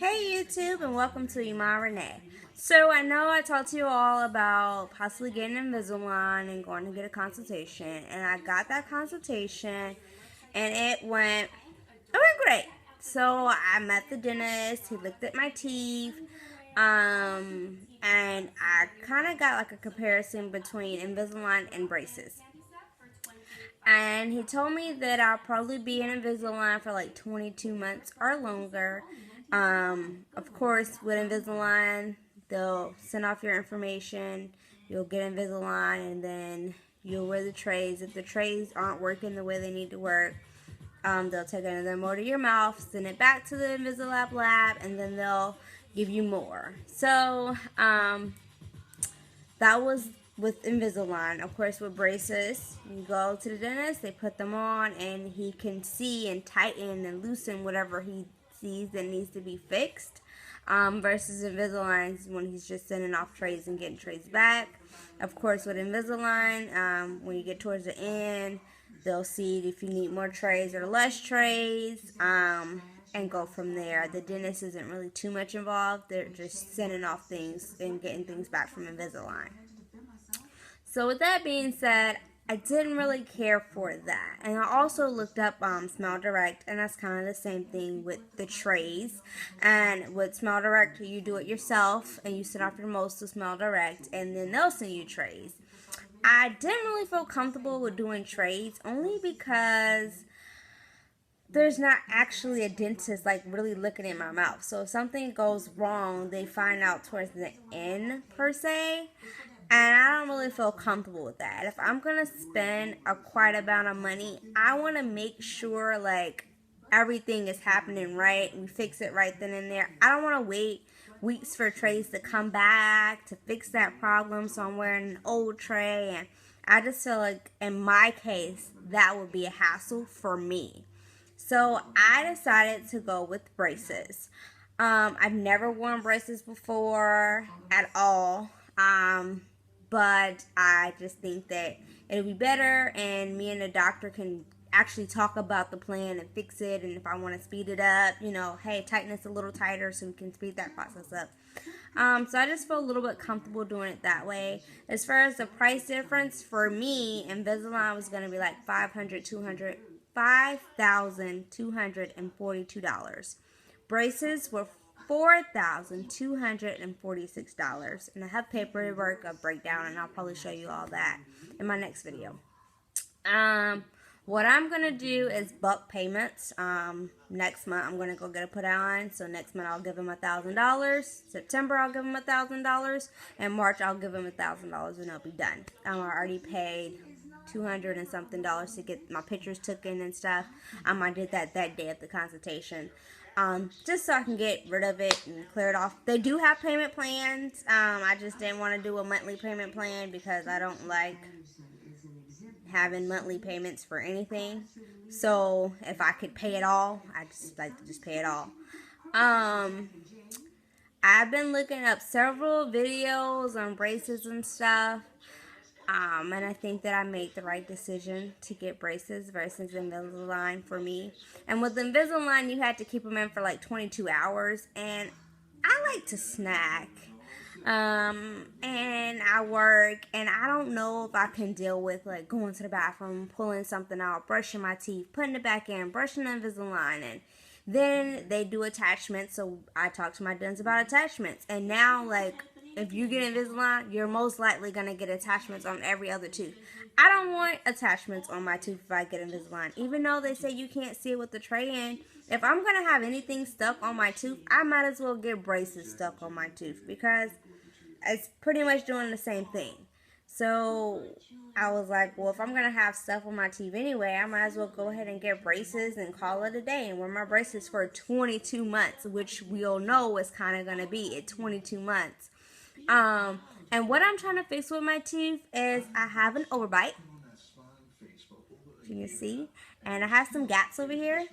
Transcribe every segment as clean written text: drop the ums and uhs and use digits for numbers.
Hey YouTube, and welcome to Iman Renee. So I know I talked to you all about possibly getting Invisalign and going to get a consultation, and I got that consultation and it went great. So I met the dentist, he looked at my teeth, and I kind of got like a comparison between Invisalign and braces. And he told me that I'll probably be in Invisalign for like 22 months or longer. Of course, with Invisalign, they'll send off your information. You'll get Invisalign, and then you'll wear the trays. If the trays aren't working the way they need to work, they'll take another more to your mouth, send it back to the Invisalab lab, and then they'll give you more. So, that was with Invisalign. Of course, with braces, you go to the dentist, they put them on, and he can see and tighten and loosen whatever he sees that needs to be fixed. Versus Invisalign, when he's just sending off trays and getting trays back. Of course, with Invisalign, when you get towards the end, they'll see if you need more trays or less trays, and go from there. The dentist isn't really too much involved. They're just sending off things and getting things back from Invisalign. So with that being said, I didn't really care for that. And I also looked up Smile Direct, and that's kind of the same thing with the trays. And with Smile Direct, you do it yourself, and you send off your most to Smile Direct, and then they'll send you trays. I didn't really feel comfortable with doing trays, only because there's not actually a dentist like really looking in my mouth. So if something goes wrong, they find out towards the end per se. And I don't really feel comfortable with that. If I'm going to spend quite amount of money, I want to make sure like everything is happening right and fix it right then and there. I don't want to wait weeks for trays to come back to fix that problem, so I'm wearing an old tray. And I just feel like in my case, that would be a hassle for me. So I decided to go with braces. I've never worn braces before at all. But I just think that it'll be better, and me and the doctor can actually talk about the plan and fix it. And if I want to speed it up, hey, tighten this a little tighter so we can speed that process up. So I just feel a little bit comfortable doing it that way. As far as the price difference, for me, Invisalign was going to be like $5,242. Braces were $4,246, and I have paperwork, a breakdown, and I'll probably show you all that in my next video. What I'm gonna do is bulk payments. Next month I'm gonna go get it put on. So next month I'll give him $1,000. September I'll give him $1,000, and March I'll give him $1,000, and it'll be done. I already paid $200 and something to get my pictures taken and stuff. I did that day of the consultation. Just so I can get rid of it and clear it off. They do have payment plans. I just didn't want to do a monthly payment plan because I don't like having monthly payments for anything. So if I could pay it all, I just like to just pay it all. I've been looking up several videos on braces and stuff. And I think that I made the right decision to get braces versus Invisalign for me. And with Invisalign, you had to keep them in for like 22 hours. And I like to snack. And I work. And I don't know if I can deal with like going to the bathroom, pulling something out, brushing my teeth, putting it back in, brushing Invisalign. And then they do attachments. So I talked to my dentist about attachments. And now like, if you get Invisalign, you're most likely going to get attachments on every other tooth. I don't want attachments on my tooth if I get Invisalign. Even though they say you can't see it with the tray in, if I'm going to have anything stuck on my tooth, I might as well get braces stuck on my tooth because it's pretty much doing the same thing. So I was like, well, if I'm going to have stuff on my teeth anyway, I might as well go ahead and get braces and call it a day and wear my braces for 22 months, which we all know is kind of going to be at 22 months. And what I'm trying to fix with my teeth is I have an overbite, you can see, and I have some gaps over here.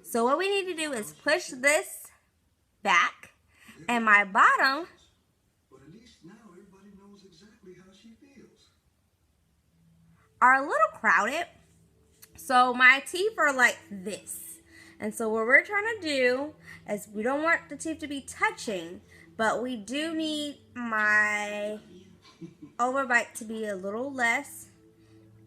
So what we need to do is push this back, and my bottom are a little crowded. So my teeth are like this. And so what we're trying to do is we don't want the teeth to be touching, but we do need my overbite to be a little less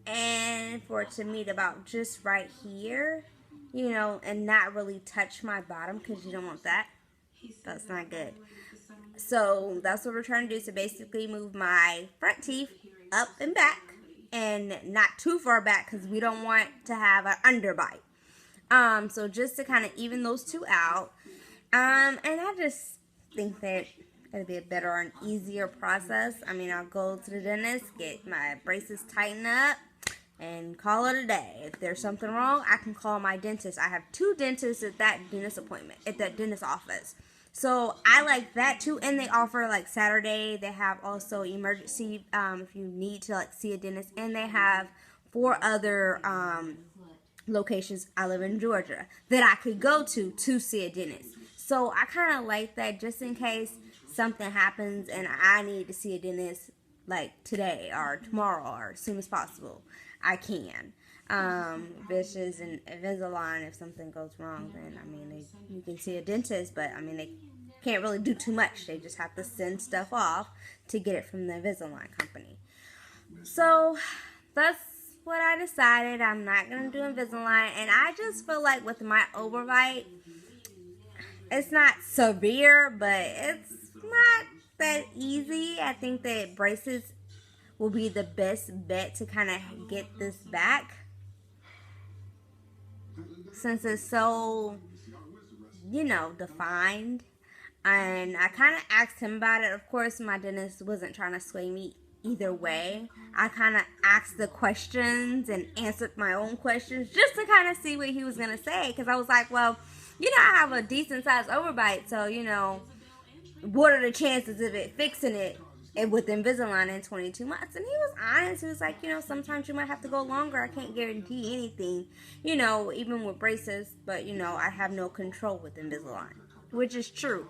and for it to meet about just right here, you know, and not really touch my bottom because you don't want that. That's not good. So that's what we're trying to do. So basically move my front teeth up and back and not too far back because we don't want to have an underbite. So just to kind of even those two out. And I just think that it'll be a better and easier process. I mean, I'll go to the dentist, get my braces tightened up, and call it a day. If there's something wrong, I can call my dentist. I have 2 dentists at that dentist appointment, at that dentist office. So I like that too. And they offer like Saturday. They have also emergency if you need to like see a dentist. And they have 4 other locations. I live in Georgia that I could go to see a dentist. So I kind of like that just in case something happens and I need to see a dentist like today or tomorrow or as soon as possible. I can. Vicious and Invisalign, if something goes wrong, then I mean you can see a dentist, but I mean they can't really do too much. They just have to send stuff off to get it from the Invisalign company. So that's what I decided. I'm not gonna do Invisalign, and I just feel like with my overbite, it's not severe, but it's not that easy. I think that braces will be the best bet to kind of get this back, since it's so, you know, defined. And I kind of asked him about it. Of course, my dentist wasn't trying to sway me either way. I kind of asked the questions and answered my own questions just to kind of see what he was going to say. Because I was like, well, you know, I have a decent sized overbite. So, you know, what are the chances of it fixing it with Invisalign in 22 months? And he was honest. He was like, you know, sometimes you might have to go longer. I can't guarantee anything, you know, even with braces. But, you know, I have no control with Invisalign, which is true.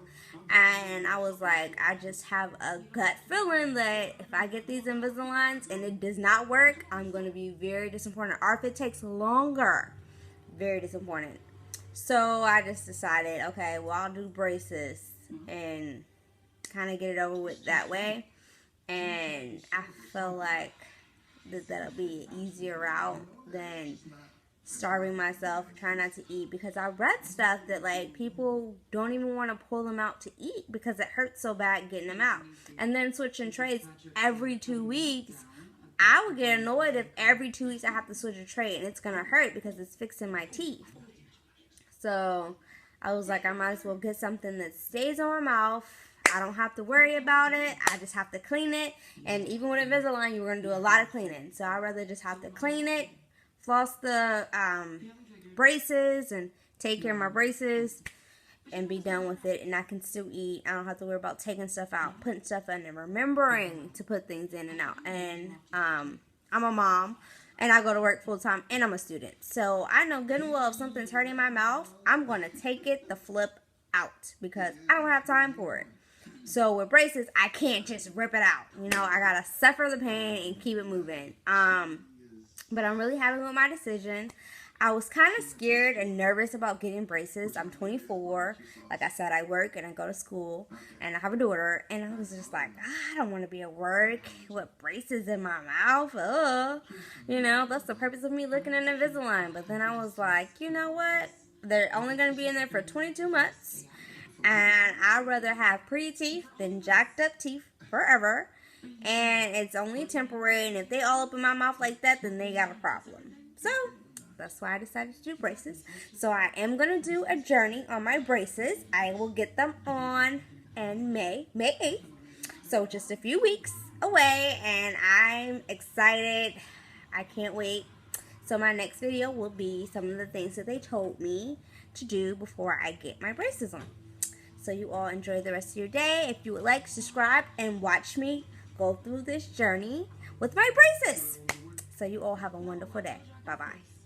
And I was like, I just have a gut feeling that if I get these Invisaligns and it does not work, I'm going to be very disappointed. Or if it takes longer, very disappointed. So I just decided, okay, well, I'll do braces and kind of get it over with that way. And I feel like that'll be an easier route than starving myself, trying not to eat, because I read stuff that like people don't even want to pull them out to eat because it hurts so bad getting them out. And then switching trays every 2 weeks, I would get annoyed if every 2 weeks I have to switch a tray and it's gonna hurt because it's fixing my teeth. So I was like, I might as well get something that stays on my mouth. I don't have to worry about it. I just have to clean it. And even with Invisalign, you're going to do a lot of cleaning. So I'd rather just have to clean it, floss the braces, and take care of my braces, and be done with it. And I can still eat. I don't have to worry about taking stuff out, putting stuff in, and remembering to put things in and out. And I'm a mom, and I go to work full time, and I'm a student. So I know good and well if something's hurting my mouth, I'm going to take it the flip out because I don't have time for it. So with braces, I can't just rip it out. You know, I got to suffer the pain and keep it moving. But I'm really happy with my decision. I was kind of scared and nervous about getting braces. I'm 24. Like I said, I work and I go to school and I have a daughter. And I was just like, I don't want to be at work with braces in my mouth. You know, that's the purpose of me looking at Invisalign. But then I was like, you know what? They're only going to be in there for 22 months. And I'd rather have pretty teeth than jacked up teeth forever. And it's only temporary. And if they all up in my mouth like that, then they got a problem. So that's why I decided to do braces. So I am going to do a journey on my braces. I will get them on in May 8th. So just a few weeks away. And I'm excited. I can't wait. So my next video will be some of the things that they told me to do before I get my braces on. So you all enjoy the rest of your day. If you would like, subscribe and watch me go through this journey with my braces. So you all have a wonderful day. Bye-bye.